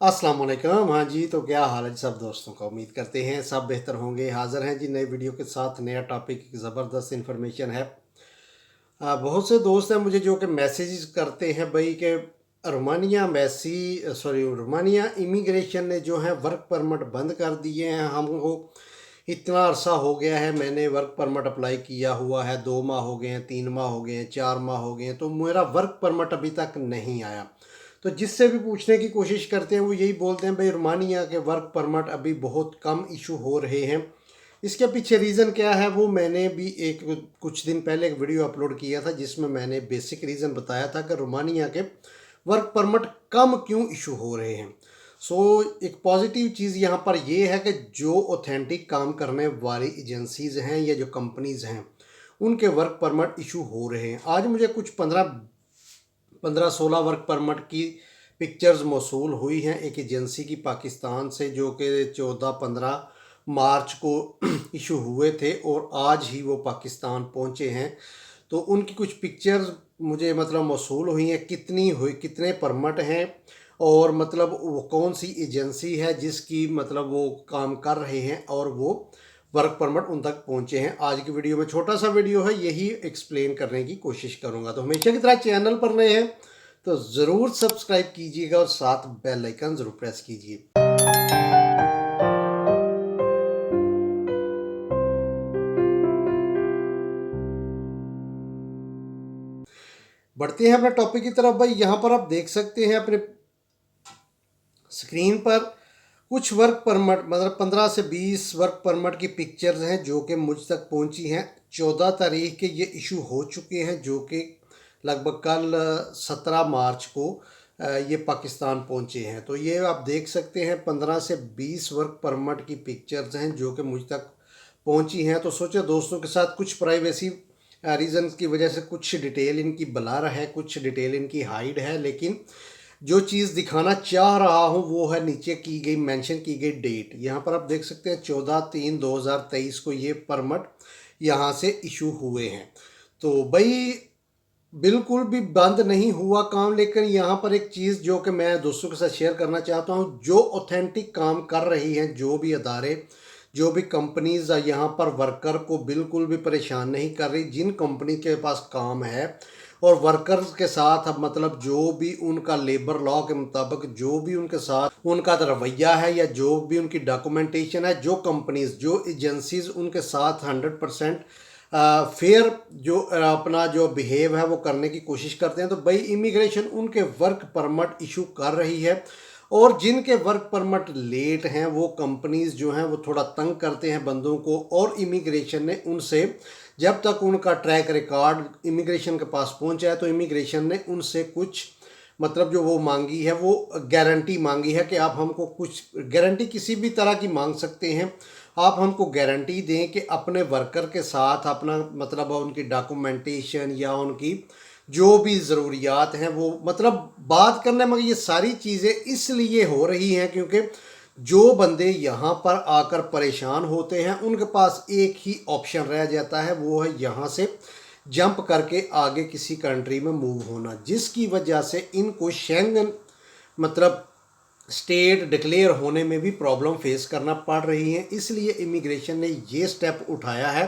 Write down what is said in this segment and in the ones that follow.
अस्सलाम वालेकुम। हाँ जी, तो क्या हाल है जी सब दोस्तों का। उम्मीद करते हैं सब बेहतर होंगे। हाज़िर हैं जी नए वीडियो के साथ। नया टॉपिक, ज़बरदस्त इन्फॉर्मेशन है। बहुत से दोस्त हैं मुझे जो कि मैसेजेस करते हैं भाई कि रोमानिया इमिग्रेशन ने जो है वर्क परमिट बंद कर दिए हैं। हमको इतना अरसा हो गया है, मैंने वर्क परमिट अप्लाई किया हुआ है, 2 माह हो गए हैं, 3 माह हो गए हैं, 4 माह हो गए हैं, तो मेरा वर्क परमिट अभी तक नहीं आया। तो जिससे भी पूछने की कोशिश करते हैं वो यही बोलते हैं भाई रोमानिया के वर्क परमिट अभी बहुत कम इशू हो रहे हैं। इसके पीछे रीज़न क्या है वो मैंने भी एक कुछ दिन पहले एक वीडियो अपलोड किया था जिसमें मैंने बेसिक रीज़न बताया था कि रोमानिया के वर्क परमिट कम क्यों इशू हो रहे हैं। सो एक पॉजिटिव चीज़ यहाँ पर ये है कि जो ऑथेंटिक काम करने वाली एजेंसीज़ हैं या जो कंपनीज़ हैं उनके वर्क परमिट इशू हो रहे हैं। आज मुझे कुछ 15-16 वर्क परमिट की पिक्चर्स मौसूल हुई हैं एक एजेंसी की पाकिस्तान से, जो कि 14-15 मार्च को इशू हुए थे और आज ही वो पाकिस्तान पहुंचे हैं। तो उनकी कुछ पिक्चर्स मुझे मतलब मौसूल हुई हैं, कितनी हुई, कितने परमिट हैं और मतलब वो कौन सी एजेंसी है जिसकी मतलब वो काम कर रहे हैं और वो वर्क परमिट उन तक पहुंचे हैं। आज की वीडियो में छोटा सा वीडियो है, यही एक्सप्लेन करने की कोशिश करूंगा। तो हमेशा की तरह चैनल पर नए हैं तो ज़रूर सब्सक्राइब कीजिएगा और साथ बेल आइकन ज़रूर प्रेस कीजिए। बढ़ते हैं अपने टॉपिक की तरफ। भाई यहाँ पर आप देख सकते हैं अपने स्क्रीन पर कुछ वर्क परमिट, मतलब 15 से 20 वर्क परमिट की पिक्चर्स हैं जो कि मुझ तक पहुंची हैं। 14 तारीख के ये इशू हो चुके हैं, जो कि लगभग कल 17 मार्च को ये पाकिस्तान पहुंचे हैं। तो ये आप देख सकते हैं 15 से 20 वर्क परमिट की पिक्चर्स हैं जो कि मुझ तक पहुंची हैं। तो सोचा दोस्तों के साथ कुछ प्राइवेसी रीज़न की वजह से कुछ डिटेल इनकी ब्लर है, कुछ डिटेल इनकी हाइड है, लेकिन जो चीज़ दिखाना चाह रहा हूँ वो है नीचे की गई, मेंशन की गई डेट। यहाँ पर आप देख सकते हैं 14/3/2023 को ये परमिट यहाँ से इशू हुए हैं। तो भाई बिल्कुल भी बंद नहीं हुआ काम, लेकिन यहाँ पर एक चीज़ जो कि मैं दोस्तों के साथ शेयर करना चाहता हूँ, जो ऑथेंटिक काम कर रही हैं, जो भी अदारे, जो भी कंपनीज यहाँ पर वर्कर को बिल्कुल भी परेशान नहीं कर रही। जिन कंपनी के पास काम है और वर्कर्स के साथ अब मतलब जो भी उनका लेबर लॉ के मुताबिक जो भी उनके साथ उनका रवैया है या जो भी उनकी डॉक्यूमेंटेशन है, जो कंपनीज जो एजेंसीज उनके साथ 100% फेयर जो अपना जो बिहेव है वो करने की कोशिश करते हैं, तो भाई इमिग्रेशन उनके वर्क परमिट इशू कर रही है। और जिनके वर्क परमिट लेट हैं वो कंपनीज जो हैं वो थोड़ा तंग करते हैं बंदों को, और इमिग्रेशन ने उनसे जब तक उनका ट्रैक रिकॉर्ड इमिग्रेशन के पास पहुंचा है तो इमिग्रेशन ने उनसे कुछ मतलब जो वो मांगी है वो गारंटी मांगी है कि आप हमको कुछ गारंटी किसी भी तरह की मांग सकते हैं। आप हमको गारंटी दें कि अपने वर्कर के साथ अपना मतलब उनकी डॉक्यूमेंटेशन या उनकी जो भी ज़रूरियात हैं वो मतलब बात करने में, ये सारी चीज़ें इसलिए हो रही हैं क्योंकि जो बंदे यहाँ पर आकर परेशान होते हैं उनके पास एक ही ऑप्शन रह जाता है, वो है यहाँ से जंप करके आगे किसी कंट्री में मूव होना, जिसकी वजह से इनको शेंगन मतलब स्टेट डिक्लेयर होने में भी प्रॉब्लम फेस करना पड़ रही है। इसलिए इमिग्रेशन ने ये स्टेप उठाया है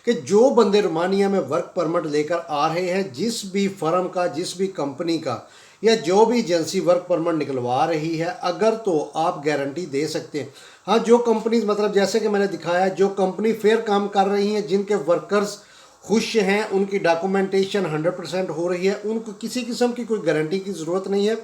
कि जो बंदे रोमानिया में वर्क परमिट लेकर आ रहे हैं, जिस भी फर्म का, जिस भी कंपनी का या जो भी एजेंसी वर्क परमिट निकलवा रही है, अगर तो आप गारंटी दे सकते हैं। हाँ, जो कंपनीज मतलब जैसे कि मैंने दिखाया, जो कंपनी फेयर काम कर रही हैं, जिनके वर्कर्स खुश हैं, उनकी डॉक्यूमेंटेशन 100% हो रही है, उनको किसी किस्म की कोई गारंटी की ज़रूरत नहीं है,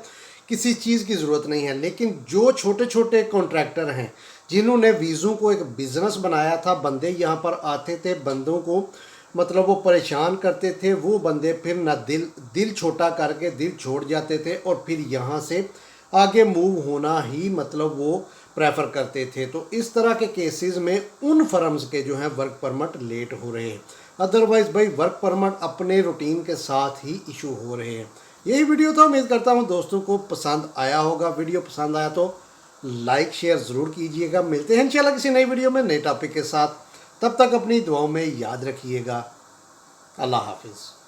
किसी चीज़ की ज़रूरत नहीं है। लेकिन जो छोटे छोटे कॉन्ट्रैक्टर हैं जिन्होंने वीज़ों को एक बिज़नेस बनाया था, बंदे यहाँ पर आते थे, बंदों को मतलब वो परेशान करते थे, वो बंदे फिर ना दिल छोटा करके दिल छोड़ जाते थे और फिर यहाँ से आगे मूव होना ही मतलब वो प्रेफर करते थे। तो इस तरह के केसेस में उन फर्म्स के जो हैं वर्क परमिट लेट हो रहे हैं। अदरवाइज़ भाई वर्क परमिट अपने रूटीन के साथ ही इशू हो रहे हैं। यही वीडियो था, उम्मीद करता हूँ दोस्तों को पसंद आया होगा। वीडियो पसंद आया तो लाइक शेयर ज़रूर कीजिएगा। मिलते हैं इंशाल्लाह किसी नई वीडियो में नए टॉपिक के साथ। तब तक अपनी दुआओं में याद रखिएगा। अल्लाह हाफिज़।